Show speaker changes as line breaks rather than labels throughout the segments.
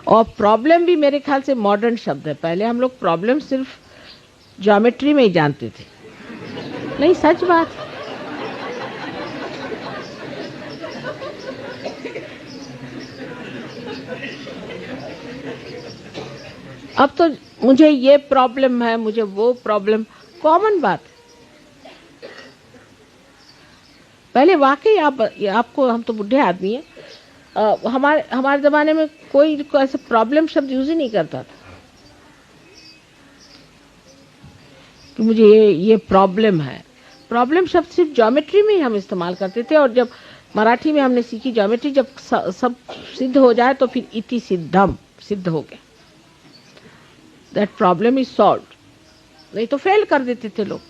और प्रॉब्लम भी मेरे ख्याल से मॉडर्न शब्द है। पहले हम लोग प्रॉब्लम सिर्फ ज्योमेट्री में ही जानते थे। नहीं, सच बात है। अब तो मुझे ये प्रॉब्लम है, मुझे वो प्रॉब्लम, कॉमन बात है। पहले वाकई आपको, हम तो बुढ़े आदमी हैं, हमारे ज़माने में कोई ऐसे प्रॉब्लम शब्द यूज ही नहीं करता था कि मुझे ये प्रॉब्लम है। प्रॉब्लम शब्द सिर्फ ज्योमेट्री में ही हम इस्तेमाल करते थे, और जब मराठी में हमने सीखी ज्योमेट्री, जब सब सिद्ध हो जाए तो फिर इति सिद्धम, सिद्ध हो गया, दैट प्रॉब्लम इज सॉल्व्ड। नहीं तो फेल कर देते थे लोग।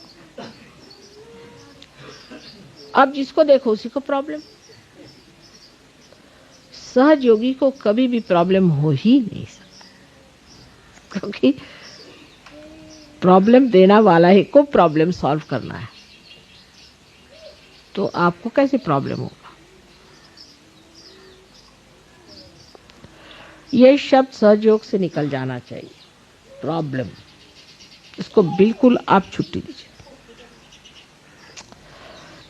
अब जिसको देखो उसी को प्रॉब्लम। सहज योगी को कभी भी प्रॉब्लम हो ही नहीं सकता, क्योंकि प्रॉब्लम देना वाला ही को प्रॉब्लम सॉल्व करना है। तो आपको कैसे प्रॉब्लम होगा? ये शब्द सहयोग से निकल जाना चाहिए, प्रॉब्लम। इसको बिल्कुल आप छुट्टी दीजिए।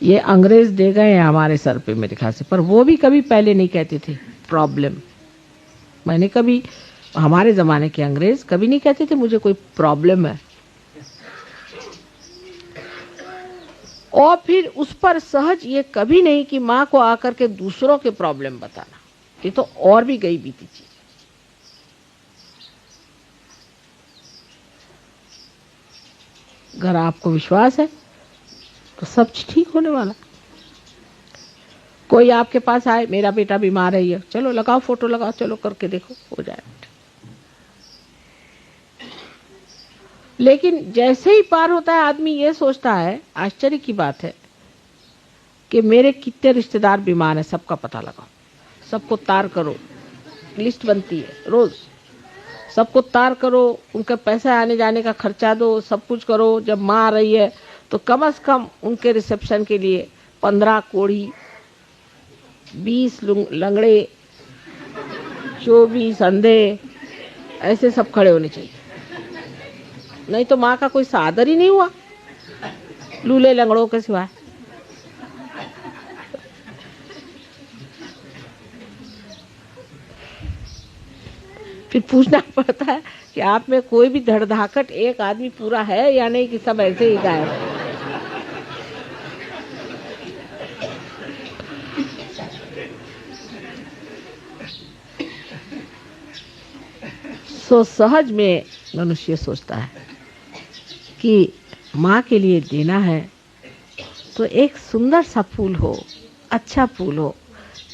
ये अंग्रेज दे गए हैं हमारे सर पे मेरे ख्याल से, पर वो भी कभी पहले नहीं कहते थे प्रॉब्लम। मैंने कभी, हमारे जमाने के अंग्रेज कभी नहीं कहते थे मुझे कोई प्रॉब्लम है। और फिर उस पर सहज ये कभी नहीं कि माँ को आकर के दूसरों के प्रॉब्लम बताना, ये तो और भी गई बीती चीज। अगर आपको विश्वास है तो सब ठीक होने वाला। कोई आपके पास आए, मेरा बेटा बीमार है, ये चलो लगाओ, फोटो लगाओ, चलो करके देखो, हो जाए। लेकिन जैसे ही पार होता है आदमी ये सोचता है, आश्चर्य की बात है कि मेरे कितने रिश्तेदार बीमार हैं, सबका पता लगाओ, सबको तार करो, लिस्ट बनती है रोज, सबको तार करो, उनका पैसा आने जाने का खर्चा दो, सब कुछ करो। जब माँ आ रही है तो कम से कम उनके रिसेप्शन के लिए 15 कोढ़ी, 20 लंगड़े, 24 अंधे, ऐसे सब खड़े होने चाहिए। नहीं तो माँ का कोई सादर ही नहीं हुआ लूले लंगड़ों के सिवाय। फिर पूछना पड़ता है कि आप में कोई भी धड़धाकट, एक आदमी पूरा है या नहीं, कि सब ऐसे ही गायब। सो सहज में मनुष्य सोचता है कि माँ के लिए देना है तो एक सुंदर सा फूल हो, अच्छा फूल हो।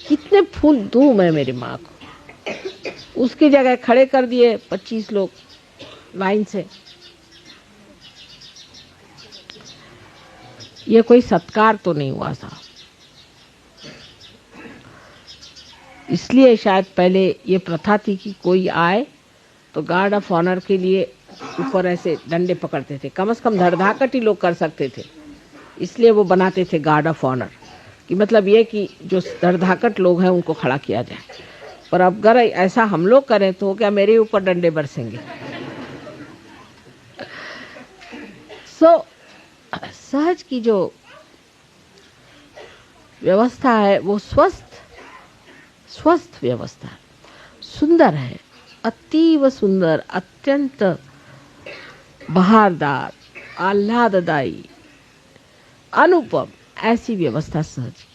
कितने फूल दूं मैं मेरी माँ को? उसकी जगह खड़े कर दिए 25 लोग लाइन से। ये कोई सत्कार तो नहीं हुआ साहब। इसलिए शायद पहले ये प्रथा थी कि कोई आए तो गार्ड ऑफ ऑनर के लिए ऊपर ऐसे डंडे पकड़ते थे, कम से कम धड़धाकट ही लोग कर सकते थे, इसलिए वो बनाते थे गार्ड ऑफ ऑनर, कि मतलब ये कि जो धड़धाकट लोग हैं उनको खड़ा किया जाए। पर अब अगर ऐसा हम लोग करें तो क्या मेरे ऊपर डंडे बरसेंगे? सहज की जो व्यवस्था है वो स्वस्थ व्यवस्था है, सुंदर है, अतीव सुंदर, अत्यंत बहारदार, आह्लाददायी, अनुपम, ऐसी व्यवस्था सहज की।